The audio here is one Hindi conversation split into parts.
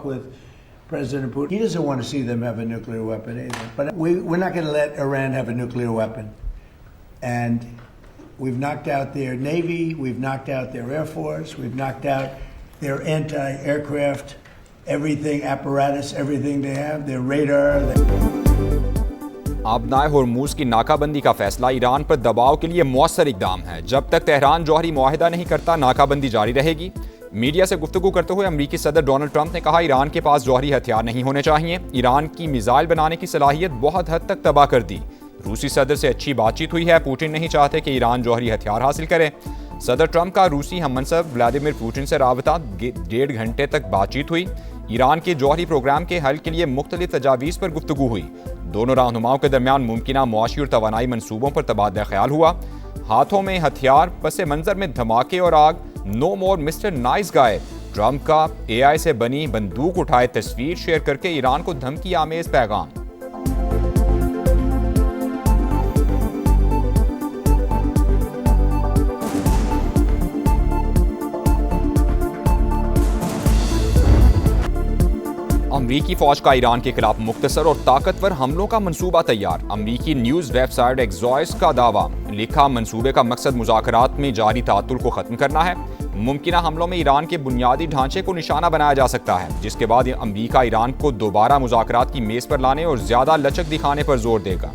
talk with President Putin. He doesn't want to see them have a nuclear weapon either. But we're not going to let Iran have a nuclear weapon. And we've knocked out their Navy, we've knocked out their Air Force, we've knocked out their anti-aircraft, everything, apparatus, everything they have, their radar. आबनाए Hormuz की नाकाबंदी का फैसला ईरान पर दबाव के लिए मौसर इकदाम है। जब तक तेहरान जौहरी मुआहिदा नहीं करता, नाकाबंदी जारी रहेगी। मीडिया से गुफ्तगू करते हुए अमरीकी सदर डोनाल्ड ट्रंप ने कहा, ईरान के पास जौहरी हथियार नहीं होने चाहिए। ईरान की मिसाइल बनाने की सलाहियत बहुत हद तक तबाह कर दी। रूसी सदर से अच्छी बातचीत हुई है। पुतिन नहीं चाहते कि ईरान जौहरी हथियार हासिल करे। सदर ट्रंप का रूसी हममनसब व्लादिमीर पुतिन से राबता 1.5 घंटे तक बातचीत हुई। ईरान के जौहरी प्रोग्राम के हल के लिए मुख्तलिफ तजावीज़ पर गुफ्तगू हुई। दोनों रहनुमाओं के दरमियान मुमकिना मुआशी और तवानाई मनसूबों पर तबादला ख्याल हुआ। हाथों में हथियार, पसे मंजर में धमाके और आग, नो मोर मिस्टर नाइस गाय। ट्रंप का AI से बनी बंदूक उठाए तस्वीर शेयर करके ईरान को धमकी आमेज पैगाम। अमरीकी फौज का ईरान के खिलाफ मुख्तसर और ताकतवर हमलों का मंसूबा तैयार। अमरीकी न्यूज़ वेबसाइट एक्सॉइस का दावा, लिखा मंसूबे का मकसद मुज़ाकरात में जारी तातुल को ख़त्म करना है। मुमकिना हमलों में ईरान के बुनियादी ढांचे को निशाना बनाया जा सकता है, जिसके बाद अमरीका ईरान को दोबारा मुज़ाकरात की मेज़ पर लाने और ज़्यादा लचक दिखाने पर जोर देगा।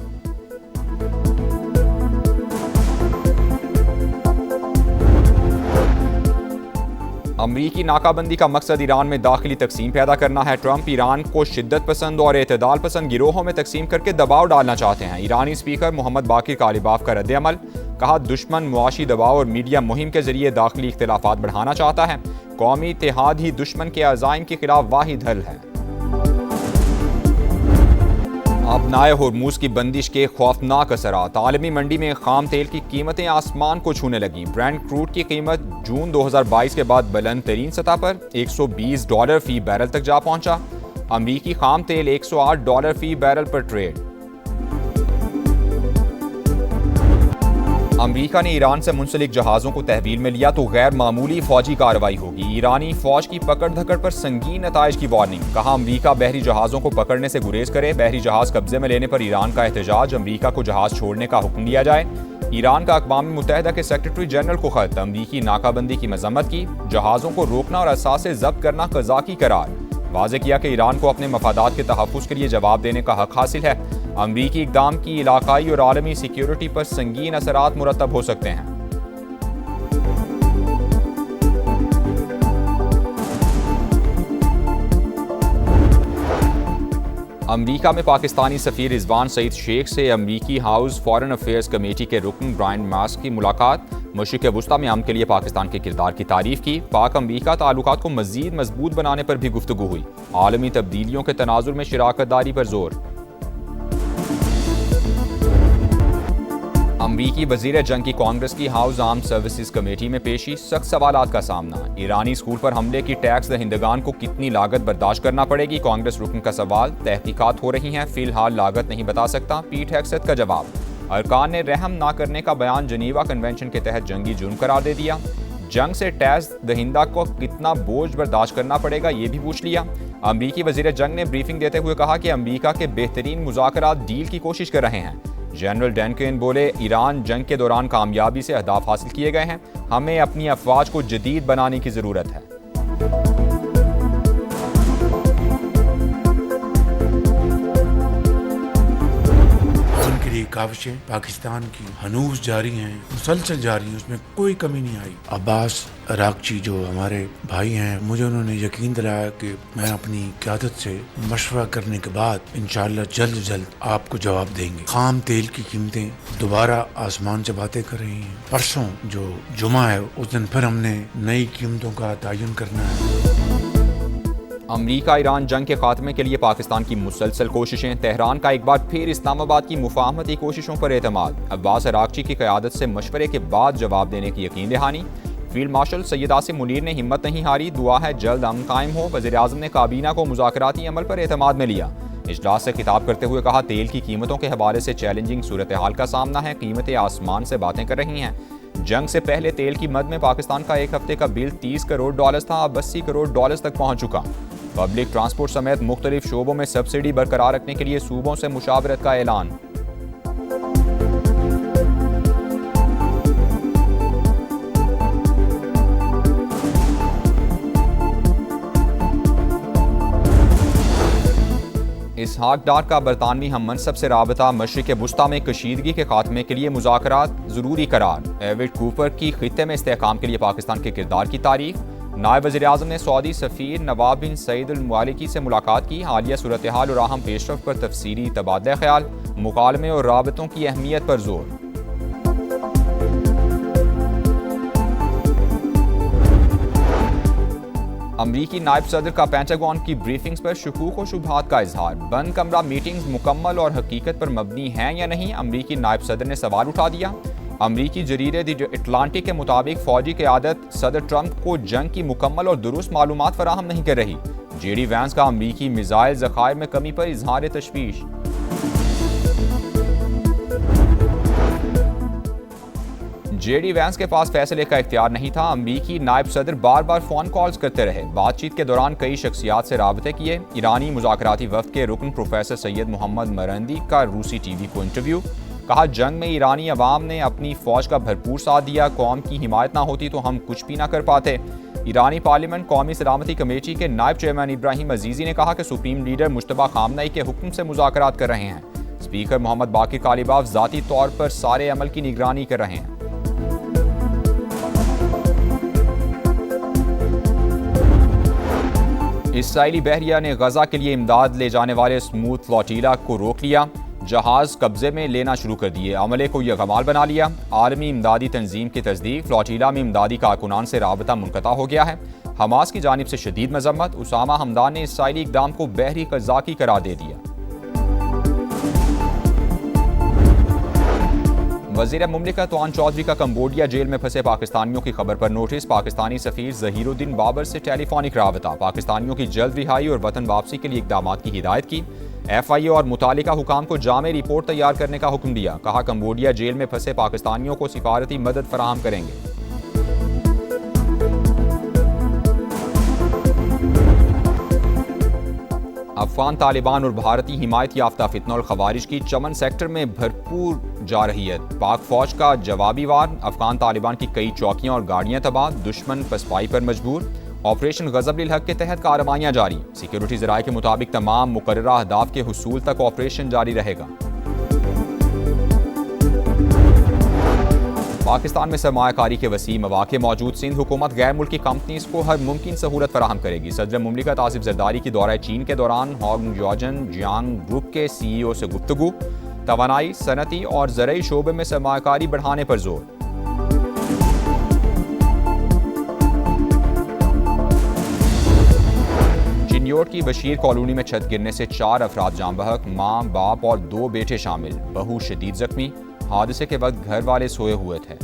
अमरीकी नाकाबंदी का मकसद ईरान में दाखिली तकसीम पैदा करना है। ट्रंप ईरान को शिद्दत पसंद और एतदाल पसंद गिरोहों में तकसीम करके दबाव डालना चाहते हैं। ईरानी स्पीकर मोहम्मद बाकिर कालिबाफ का रद्द-ए-अमल, कहा दुश्मन मुआशी दबाव और मीडिया मुहिम के जरिए दाखिली इख्तिलाफात बढ़ाना चाहता है। कौमी इत्तेहाद ही दुश्मन के अज़ाइम के खिलाफ वाहिद हल है। आबनाए होर्मुज की बंदिश के खौफनाक असरात। आलमी मंडी में खाम तेल की कीमतें आसमान को छूने लगी। ब्रेंट क्रूड की कीमत जून 2022 के बाद बुलंद तरीन सतह पर $120 फी बैरल तक जा पहुंचा। अमरीकी खाम तेल $108 फी बैरल पर ट्रेड। अमरीका ने ईरान से मुंसलिक जहाज़ों को तहवील में लिया तो गैर मामूली फौजी कार्रवाई होगी। ईरानी फौज की पकड़ धकड़ पर संगीन नताइज की वार्निंग, कहा अमरीका बहरी जहाज़ों को पकड़ने से गुरेज करे। बहरी जहाज़ कब्जे में लेने पर ईरान का एहतजाज, अमरीका को जहाज़ छोड़ने का हुक्म दिया जाए। ईरान का अक़वाम मुत्तहिदा के सेक्रेटरी जनरल को खत, अमरीकी नाकाबंदी की मजम्मत की। जहाज़ों को रोकना और असासे जब्त करना क़ज़ाकी करार। वाज़ेह किया कि ईरान को अपने मफादात के तहफ़्फ़ुज़ के लिए जवाब देने का हक हासिल है। अमरीकी इक़दाम की इलाकाई और आलमी सिक्योरिटी पर संगीन असरात मुरतब हो सकते हैं। अमरीका में पाकिस्तानी सफ़ीर रिजवान सईद शेख से अमरीकी हाउस फॉरेन अफेयर्स कमेटी के रुकन ब्रायन मास्क की मुलाकात। मशरिक़ वुस्ता में अमन के लिए पाकिस्तान के किरदार की तारीफ की। पाक अमरीका ताल्लुकात को मज़ीद मजबूत बनाने पर भी गुफ्तगू हुई। आलमी तब्दीलियों के तनाजुर में शराकत दारी पर जोर। अमरीकी वज़ीर जंग की कांग्रेस की हाउस आर्म सर्विसेज कमेटी में पेशी, सख्त सवालात का सामना। ईरानी स्कूल पर हमले की टैक्स दहिंदगान को कितनी लागत बर्दाश्त करना पड़ेगी, कांग्रेस रुकन का सवाल। तहकीकात हो रही हैं, फिलहाल लागत नहीं बता सकता, पीट हेक्सेट का जवाब। अरकान ने रहम ना करने का बयान जनीवा कन्वेंशन के तहत जंगी जुर्म करार दे दिया। जंग से टैक्स दहिंदा को कितना बोझ बर्दाश्त करना पड़ेगा, ये भी पूछ लिया। अमरीकी वज़ीर जंग ने ब्रीफिंग देते हुए कहा कि अमरीका के बेहतरीन मुज़ाकरात डील की कोशिश कर रहे हैं। जनरल डैनकिन बोले, ईरान जंग के दौरान कामयाबी से अहदाफ हासिल किए गए हैं, हमें अपनी अफवाज को जदीद बनाने की ज़रूरत है। काविशें पाकिस्तान की हनूज जारी हैं, मुसलसल जारी हैं, उसमें कोई कमी नहीं आई। अब्बास अरागची जो हमारे भाई हैं, मुझे उन्होंने यकीन दिलाया कि मैं अपनी क़यादत से मशवरा करने के बाद इंशाअल्लाह जल्द आपको जवाब देंगे। खाम तेल की कीमतें दोबारा आसमान से बातें कर रही हैं। परसों जो जुमा है उस दिन फिर हमने नई कीमतों का तयन करना है। अमरीका ईरान जंग के खात्मे के लिए पाकिस्तान की मुसलसल कोशिशें। तेहरान का एक बार फिर इस्लामाबाद की मुफाहमती कोशिशों पर एतमाद। अब्बास अरागची की क़यादत से मशवरे के बाद जवाब देने की यकीन दहानी। फील्ड मार्शल सैयद आसिम मुनीर ने हिम्मत नहीं हारी, दुआ है जल्द अमन कायम हो। वज़ीर-ए-आज़म ने काबीना को मुज़ाकराती अमल पर एतमाद में लिया। इजलास से खिताब करते हुए कहा, तेल की कीमतों के हवाले से चैलेंजिंग सूरत हाल का सामना है, कीमतें आसमान से बातें कर रही हैं। जंग से पहले तेल की मद में पाकिस्तान का एक हफ्ते का बिल $30 करोड़ था, अब $80 करोड़ तक पहुंच चुका। पब्लिक ट्रांसपोर्ट समेत मुख्तलिफ शोबों में सब्सिडी बरकरार रखने के लिए सूबों से मुशावरत का ऐलान। इसहाक डार का बरतानवी हम मनसब से राबता मशरिक़ वुस्ता में कशीदगी के खात्मे के लिए मुज़ाकरात ज़रूरी करार। एविड कूपर की खित्ते में इस्तेहकाम के लिए पाकिस्तान के किरदार की तारीफ। नायब वज़ीर-ए-आज़म ने सऊदी सफ़ीर नवाब बिन सईद अल मुआलिकी से मुलाकात की। हालिया सूरत हाल और अहम पेशरफ पर तफसीली तबादला ख्याल, मुकालमे और राबतों की अहमियत पर जोर। अमरीकी नायब सदर का पेंटागन की ब्रीफिंग्स पर शुकूक और शुबहात का इजहार। बंद कमरा मीटिंग्स मुकम्मल और हकीकत पर मबनी हैं या नहीं, अमरीकी नायब सदर ने सवाल उठा दिया। अमरीकी जरीरे द अटलांटिक के मुताबिक फौजी क़यादत सदर ट्रंप को जंग की मुकम्मल और दुरुस्त मालूमात फराहम नहीं कर रही। जेडी वैंस का अमरीकी मिसाइल ज़खायर में कमी पर इजहार तशवीश। जेडी वैंस के पास फैसले का इख्तियार नहीं था। अमरीकी नायब सदर बार बार फोन कॉल्स करते रहे। बातचीत के दौरान कई शख्सियात से राबते किए। ईरानी मुज़ाकराती वफ़द के रुकन प्रोफेसर सैयद मोहम्मद मरंदी का रूसी टीवी को इंटरव्यू। कहा, जंग में ईरानी अवाम ने अपनी फ़ौज का भरपूर साथ दिया। कौम की हिमायत ना होती तो हम कुछ भी ना कर पाते। ईरानी पार्लियामेंट कौमी सलामती कमेटी के नायब चेयरमैन इब्राहिम अजीज़ी ने कहा कि सुप्रीम लीडर मुश्तबा खामनई के हुक्म से मुज़ाकरात कर रहे हैं। स्पीकर मोहम्मद बाकिर कालिबाफ ज़ाती तौर पर सारे अमल की निगरानी कर रहे हैं। इसराइली बहरिया ने गजा के लिए इमदाद ले जाने वाले स्मूथ फ्लोटिला को रोक लिया। जहाज कब्जे में लेना शुरू कर दिए। अमले को यह कमाल बना लिया। आलमी इमदादी तंजीम की तस्दीक, फ्लोटिला में इमदादी कारकुनान से राबता मुनक़ता हो गया है। हमास की जानिब से शदीद मजम्मत। उसामा हमदान ने इसराइली इक़दाम को बहरी क़ज़ाक़ी करार दे दिया। वज़ीर मुमलिकत तवान चौधरी का कंबोडिया जेल में फंसे पाकिस्तानियों की खबर पर नोटिस। पाकिस्तानी सफ़ीर ज़हीरुद्दीन बाबर से टेलीफोनिक राबता। पाकिस्तानियों की जल्द रिहाई और वतन वापसी के लिए इक़दाम की हिदायत की। FIA और मुतालिका हुकाम को जामे रिपोर्ट तैयार करने का हुक्म दिया। कहा, कंबोडिया जेल में फंसे पाकिस्तानियों को सिफारती मदद फराहम करेंगे। अफगान तालिबान और भारतीय हिमायत याफ्ता फितना और खवारिज की चमन सेक्टर में भरपूर जा रही है। पाक फौज का जवाबी वार। अफगान तालिबान की कई चौकियां और गाड़ियां तबाह। दुश्मन पसपाई पर मजबूर। ऑपरेशन गज़ब लिल हक के तहत कार्रवाइयां जारी। सिक्योरिटी ज़राए के मुताबिक तमाम मुकर्ररा अहदाफ के हुसूल तक ऑपरेशन जारी रहेगा। पाकिस्तान में सरमायाकारी के वसी मौके मौजूद। सिंध हुकूमत गैर मुल्की कंपनीज को हर मुमकिन सहूलत फराहम करेगी। सदर मुमलिकत आसिफ जरदारी की दौरा चीन के दौरान हॉन्गजॉजन जियांग ग्रुप के CEO से गुफ्तगू। तवानाई, सनती और ज़रई शोबे में सरमायाकारी बढ़ाने पर जोर। चिन्योट की बशीर कॉलोनी में छत गिरने से 4 अफराद जान बहक। मां, बाप और 2 बेटे शामिल। बहू शदीद जख्मी। हादसे के वक्त घर वाले सोए हुए थे।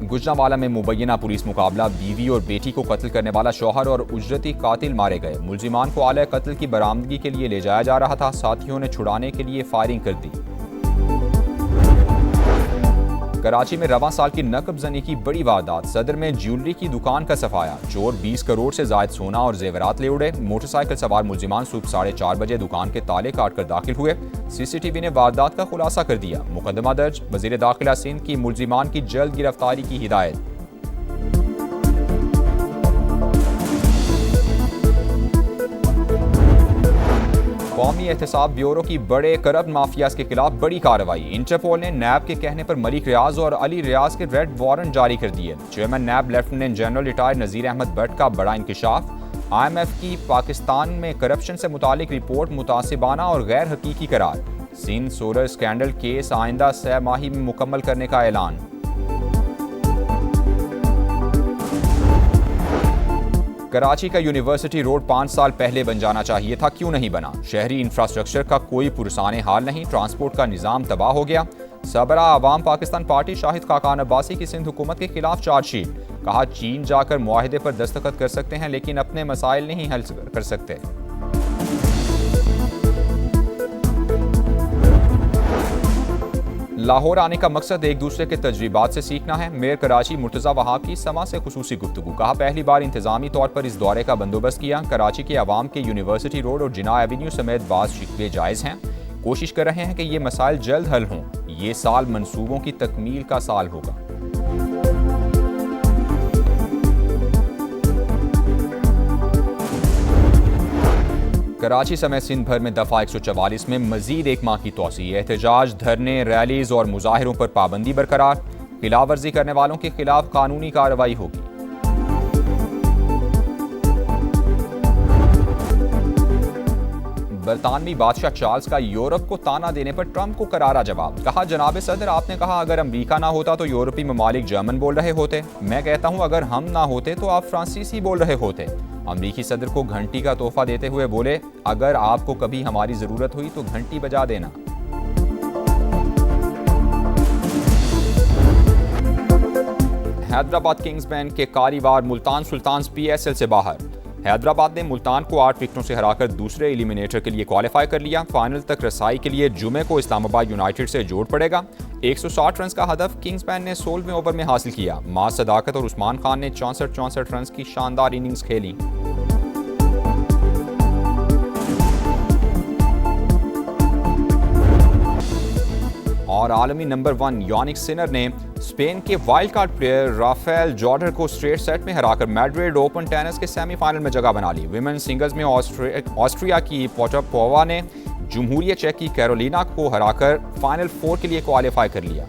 गुजरांवाला में मुबैना पुलिस मुकाबला। बीवी और बेटी को कत्ल करने वाला शौहर और उजरती कातिल मारे गए। मुलजिमान को आले कत्ल की बरामदगी के लिए ले जाया जा रहा था। साथियों ने छुड़ाने के लिए फायरिंग कर दी। कराची में रवां साल की नकब जनी की बड़ी वारदात। सदर में ज्वेलरी की दुकान का सफाया। चोर 20 करोड़ से जायद सोना और जेवरात ले उड़े। मोटरसाइकिल सवार मुलजिमान सुबह 4:30 बजे दुकान के ताले काट कर दाखिल हुए। CCTV ने वारदात का खुलासा कर दिया। मुकदमा दर्ज। वजीर दाखिला सिंध की मुलजिमान की जल्द गिरफ्तारी की हिदायत। कौमी एहतसाब ब्यूरो की बड़े करप्ट माफियाज के खिलाफ बड़ी कार्रवाई। इंटरपोल ने नैब के कहने पर मलिक रियाज और अली रियाज के रेड वारंट जारी कर दिए। चेयरमैन नैब लेफ्टिनेंट जनरल रिटायर्ड नज़ीर अहमद भट्ट का बड़ा इंकशाफ। IMF की पाकिस्तान में करप्शन से मुतालिक रिपोर्ट मुतासिबाना और गैर हकीकी करार। सिंध सोलर स्कैंडल केस आइंदा 6 माही में मुकम्मल करने का ऐलान। कराची का यूनिवर्सिटी रोड 5 साल पहले बन जाना चाहिए था, क्यों नहीं बना? शहरी इंफ्रास्ट्रक्चर का कोई पुरसाने हाल नहीं। ट्रांसपोर्ट का निज़ाम तबाह हो गया। सबरा आवाम पाकिस्तान पार्टी शाहिद खाकान अब्बासी की सिंध हुकूमत के खिलाफ चार्जशीट। कहा, चीन जाकर मुआहिदे पर दस्तखत कर सकते हैं लेकिन अपने मसाइल नहीं हल कर सकते। लाहौर आने का मकसद एक दूसरे के तजर्बात से सीखना है। मेयर कराची मुर्तज़ा वहाब की समा से खुसूसी गुफ्तगू। कहा, पहली बार इंतजामी तौर पर इस दौरे का बंदोबस्त किया। कराची के अवाम के यूनिवर्सिटी रोड और जिना एवेन्यू समेत बाज़ शिकवे जायज़ हैं। कोशिश कर रहे हैं कि ये मसाइल जल्द हल हों। ये साल मंसूबों की तकमील का साल होगा। कराची समेत सिंध भर में दफा 144 में मजीद एक माह की तोसी। एहतजाज, धरने, रैलीज और मुजाहिरों पर पाबंदी बरकरार। खिलाफ वर्जी करने वालों के खिलाफ कानूनी कार्रवाई होगी। बरतानवी बादशाह चार्ल्स का यूरोप को ताना देने पर ट्रंप को करारा जवाब। कहा, जनाब सदर, आपने कहा अगर अमेरिका ना होता तो यूरोपीय ममालिक जर्मन बोल रहे होते। मैं कहता हूं अगर हम ना होते तो आप फ्रांसीसी बोल रहे होते। अमेरिकी सदर को घंटी का तोहफा देते हुए बोले, अगर आपको कभी हमारी जरूरत हुई तो घंटी बजा देना। हैदराबाद किंग्स बैंक के कारीवार मुल्तान सुल्तान्स PSL से बाहर। हैदराबाद ने मुल्तान को 8 विकेटों से हराकर दूसरे एलिमिनेटर के लिए क्वालिफाई कर लिया। फाइनल तक रसाई के लिए जुमे को इस्लामाबाद यूनाइटेड से जोड़ पड़ेगा। 160 रन का हदफ किंग्स बैन ने 16वें ओवर में हासिल किया। माज सदाकत और उस्मान खान ने 64 रन की शानदार इनिंग्स खेली। और आलमी नंबर 1 यानिक सिनर ने स्पेन के वाइल्ड कार्ड प्लेयर राफेल जॉर्डर को स्ट्रेट सेट में हराकर मैड्रिड ओपन टेनिस के सेमीफाइनल में जगह बना ली। विमेन सिंगल्स में ऑस्ट्रिया की पोटापोवा ने जमहूरिया चेक की कैरोलिना को हराकर फाइनल 4 के लिए क्वालिफाई कर लिया।